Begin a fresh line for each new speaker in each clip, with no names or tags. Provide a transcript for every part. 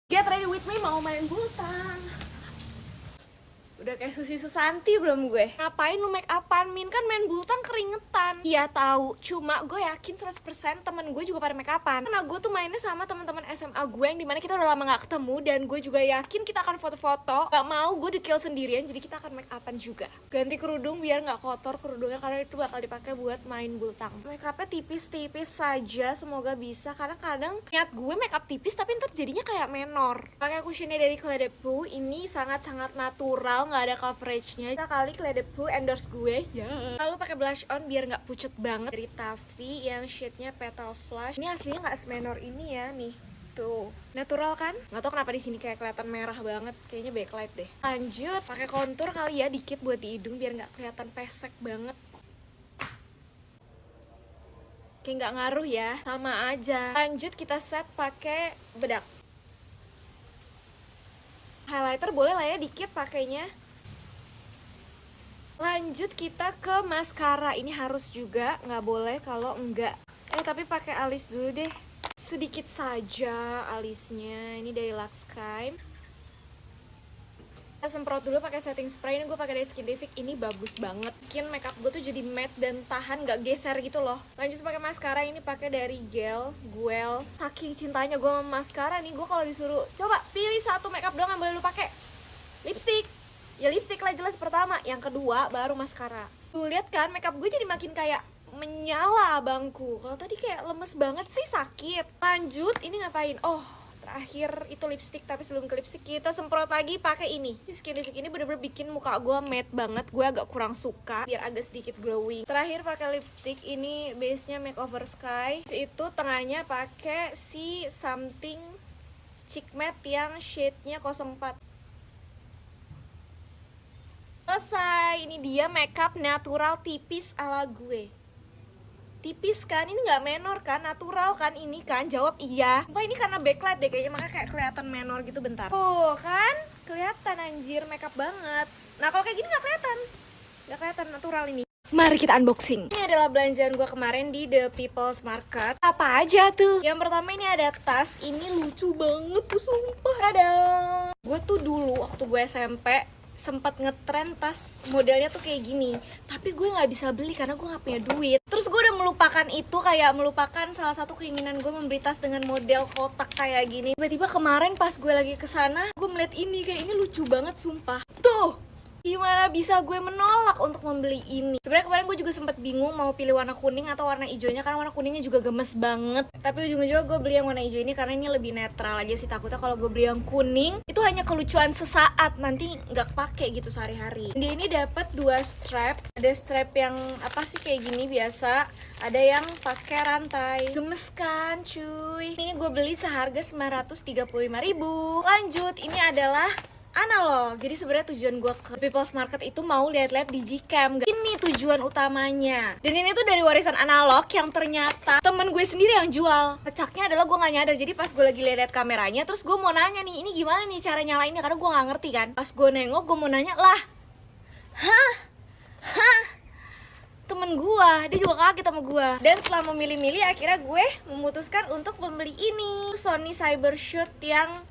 Get ready with me, mau main bultang. Udah kayak Susi Susanti belum gue? Ngapain lu make upan, Min? Kan main bultang keringetan. Iya tahu, cuma gue yakin 100% temen gue juga pada make upan. Karena gue tuh mainnya sama teman-teman SMA gue yang dimana kita udah lama gak ketemu. Dan gue juga yakin kita akan foto-foto. Gak mau gue dekil sendirian, jadi kita akan make upan juga. Ganti kerudung biar gak kotor kerudungnya, karena itu bakal dipakai buat main bultang. Make upnya tipis-tipis saja, semoga bisa. Karena kadang niat gue make up tipis tapi ntar jadinya kayak menor. Pakai cushionnya dari Clé de Peau, ini sangat-sangat natural, nggak ada coveragenya. Sekali Clé de Peau endorse gue ya. Lalu pakai blush on biar nggak pucet banget dari Taffy yang shade-nya Petal Flush. Ini aslinya nggak semenor ini ya nih. Tuh, natural kan? Nggak tau kenapa di sini kayak kelihatan merah banget. Kayaknya backlight deh. Lanjut pakai contour kali ya dikit buat di hidung biar nggak kelihatan pesek banget. Kayak nggak ngaruh ya, sama aja. Lanjut kita set pakai bedak. Highlighter boleh lah ya dikit pakainya. Lanjut kita ke maskara. Ini harus juga, nggak boleh kalau enggak. Tapi pakai alis dulu deh. Sedikit saja alisnya. Ini dari Lux Crime. Kita semprot dulu pakai setting spray. Ini gue pakai dari Skintific. Ini bagus banget. Bikin makeup gue tuh jadi matte dan tahan, nggak geser gitu loh. Lanjut pakai maskara. Ini pakai dari Guel. Saking cintanya gue sama maskara nih, gue kalau disuruh coba pilih satu makeup doang yang boleh lu pakai, lipstick. Ya lipstick lah jelas pertama. Yang kedua baru maskara. Tuh lihat kan, makeup gue jadi makin kayak menyala abangku. Kalau tadi kayak lemes banget sih, sakit. Lanjut ini ngapain? Oh, terakhir itu lipstick, tapi sebelum ke lipstick kita semprot lagi pakai ini. Skintific ini bener-bener bikin muka gue matte banget. Gue agak kurang suka biar agak sedikit glowing. Terakhir pakai lipstick ini, base-nya Makeover Sky. Itu tengahnya pakai si Something Chic Matte yang shade-nya 04. Selesai. Ini dia makeup natural tipis ala gue. Tipis kan, ini nggak menor kan, natural kan ini kan, jawab iya. Wah ini karena backlight deh kayaknya, makanya kayak kelihatan menor gitu bentar. Tuh kan, kelihatan anjir, makeup banget. Nah kalau kayak gini nggak kelihatan natural ini. Mari kita unboxing. Ini adalah belanjaan gue kemarin di The People's Market. Apa aja tuh? Yang pertama ini ada tas, ini lucu banget tuh sumpah. Ada. Gue tuh dulu waktu gue SMP sempat ngetren tas modelnya tuh kayak gini, tapi gue nggak bisa beli karena gue nggak punya duit. Terus gue udah melupakan itu, kayak melupakan salah satu keinginan gue membeli tas dengan model kotak kayak gini. Tiba-tiba kemarin pas gue lagi kesana, gue melihat ini, kayak ini lucu banget sumpah. Tuh, gimana bisa gue menolak untuk membeli ini? Sebenarnya kemarin gue juga sempat bingung mau pilih warna kuning atau warna hijaunya, karena warna kuningnya juga gemes banget. Tapi ujung-ujungnya gue beli yang warna hijau ini karena ini lebih netral aja sih. Takutnya kalau gue beli yang kuning itu hanya kelucuan sesaat, nanti nggak kepake gitu sehari-hari. Dia ini dapat 2 strap. Ada strap yang apa sih kayak gini biasa, ada yang pakai rantai. Gemes kan cuy. Ini gue beli seharga 935.000. Lanjut, ini adalah analog. Jadi sebenarnya tujuan gue ke People's Market itu mau lihat-lihat digicam. Ini tujuan utamanya. Dan ini tuh dari warisan analog yang ternyata temen gue sendiri yang jual. Kocaknya adalah gue nggak nyadar. Jadi pas gue lagi lihat kameranya, terus gue mau nanya nih, ini gimana nih cara nyalainnya, karena gue nggak ngerti kan. Pas gue nengok, gue mau nanya lah, hah, temen gue, dia juga kaget sama gue. Dan setelah memilih-milih, akhirnya gue memutuskan untuk membeli ini, Sony Cybershoot yang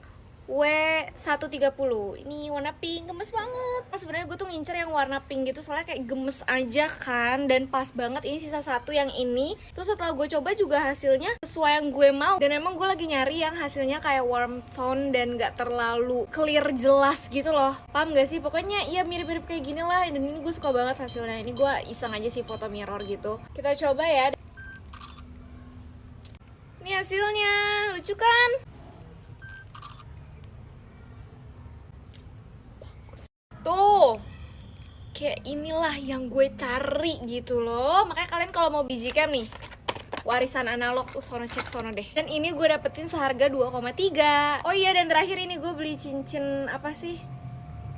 W130. Ini warna pink, gemes banget. Sebenarnya gue tuh ngincer yang warna pink gitu, soalnya kayak gemes aja kan, dan pas banget. Ini sisa satu yang ini. Terus setelah gue coba juga hasilnya sesuai yang gue mau. Dan emang gue lagi nyari yang hasilnya kayak warm tone dan gak terlalu clear jelas gitu loh. Paham gak sih? Pokoknya ya mirip-mirip kayak gini lah. Dan ini gue suka banget hasilnya. Ini gue iseng aja sih foto mirror gitu. Kita coba ya. Ini hasilnya, lucu kan? Tuh, kayak inilah yang gue cari gitu loh. Makanya kalian kalau mau digicam nih, warisan analog, sono cek sono deh. Dan ini gue dapetin seharga 2,3. Oh iya, dan terakhir ini gue beli cincin apa sih?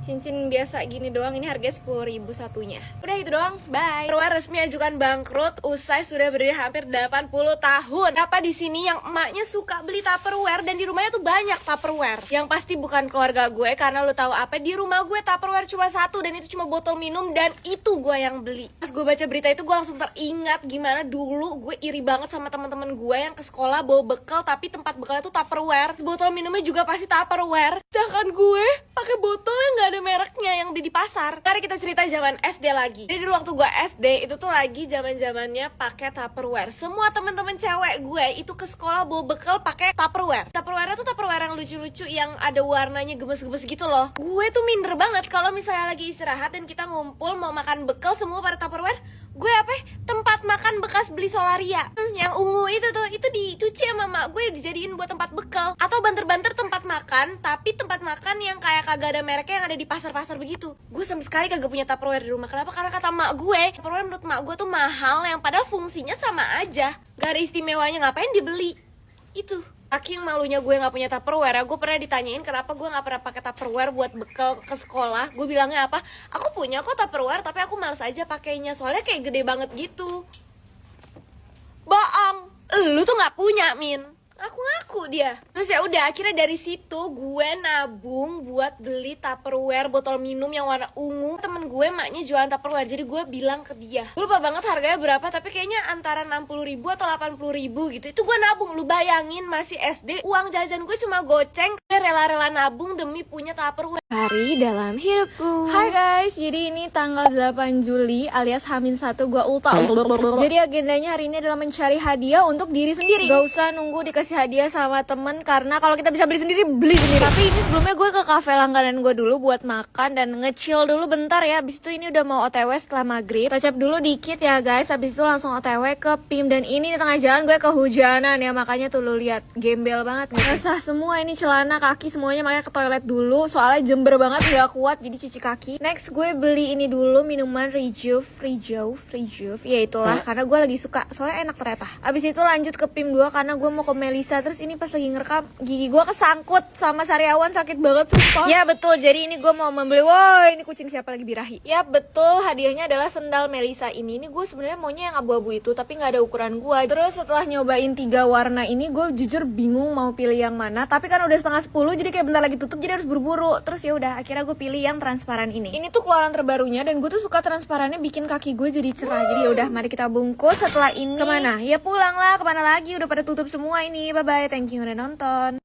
Cincin biasa gini doang, ini harga 10.000 satunya. Udah itu doang, bye. Tupperware resmi ajukan bangkrut usai sudah berdiri hampir 80 tahun. Kenapa di sini yang emaknya suka beli Tupperware dan di rumahnya tuh banyak Tupperware? Yang pasti bukan keluarga gue, karena lu tahu apa, di rumah gue Tupperware cuma satu dan itu cuma botol minum dan itu gue yang beli. Pas gue baca berita itu gue langsung teringat gimana dulu gue iri banget sama teman-teman gue yang ke sekolah bawa bekal tapi tempat bekalnya tuh Tupperware. Botol minumnya juga pasti Tupperware. Sedangkan gue pakai botol yang nggak ada mereknya yang beli di pasar. Mari kita cerita zaman SD lagi. Jadi dulu waktu gue SD itu tuh lagi zaman-zamannya pakai Tupperware. Semua temen-temen cewek gue itu ke sekolah bawa bekal pakai Tupperware. Tupperware tuh Tupperware yang lucu-lucu yang ada warnanya gemes-gemes gitu loh. Gue tuh minder banget kalau misalnya lagi istirahat dan kita ngumpul mau makan bekal semua pada Tupperware. Gue tempat makan bekas beli Solaria yang ungu itu tuh, itu dicuci sama mak gue dijadiin buat tempat bekal. Atau banter-banter tempat makan, tapi tempat makan yang kayak kagak ada mereknya yang ada di pasar-pasar begitu. Gue sama sekali kagak punya Tupperware di rumah. Kenapa? Karena kata mak gue, Tupperware menurut mak gue tuh mahal, yang padahal fungsinya sama aja, gak ada istimewanya, ngapain dibeli. Itu saking malunya gue gak punya Tupperware. Gue pernah ditanyain kenapa gue gak pernah pakai Tupperware buat bekal ke sekolah. Gue bilangnya apa? Aku punya kok Tupperware, tapi aku males aja pakainya, soalnya kayak gede banget gitu. Bohong, lu tuh gak punya, Min. Aku ngaku dia. Terus ya udah, akhirnya dari situ gue nabung buat beli Tupperware botol minum yang warna ungu. Temen gue maknya jualan Tupperware, jadi gue bilang ke dia, gue lupa banget harganya berapa, tapi kayaknya antara 60.000 atau 80.000 gitu. Itu gue nabung, lu bayangin masih SD, uang jajan gue cuma goceng. Gue rela-rela nabung demi punya Tupperware. Hari dalam hidupku. Hai guys, jadi ini tanggal 8 Juli alias H-1 gue ulta. Jadi agendanya hari ini adalah mencari hadiah untuk diri sendiri. Gak usah nunggu dikasih hadiah sama temen, karena kalau kita bisa beli sendiri, beli sendiri. Tapi ini sebelumnya gue ke kafe langganan gue dulu buat makan dan nge-chill dulu bentar ya. Abis itu ini udah mau OTW setelah maghrib. Touch up dulu dikit ya guys, abis itu langsung OTW ke PIM. Dan ini di tengah jalan gue kehujanan ya, makanya tuh lu lihat gembel banget gitu. Basah semua ini celana, kaki semuanya, makanya ke toilet dulu soalnya jember banget, gak kuat jadi cuci kaki. Next gue beli ini dulu, minuman Rejuve. Ya itulah, karena gue lagi suka, soalnya enak ternyata. Abis itu lanjut ke PIM 2 karena gue mau ke Melisa. Terus ini pas lagi ngerekam, gigi gue kesangkut sama Sariawan, sakit banget sumpah. Ya betul, jadi ini gue mau membeli, woi ini kucing siapa lagi birahi. Ya betul, hadiahnya adalah sendal Melisa ini. Ini gue sebenarnya maunya yang abu-abu itu, tapi nggak ada ukuran gue. Terus setelah nyobain 3 warna ini, gue jujur bingung mau pilih yang mana. Tapi kan udah setengah 10, jadi kayak bentar lagi tutup, jadi harus buru-buru. Terus ya udah, akhirnya gue pilih yang transparan ini. Ini tuh keluaran terbarunya dan gue tuh suka transparannya, bikin kaki gue jadi cerah. Jadi ya udah, mari kita bungkus. Setelah ini kemana? Ya pulang lah, kemana lagi? Udah pada tutup semua ini. Bye bye, thank you udah nonton.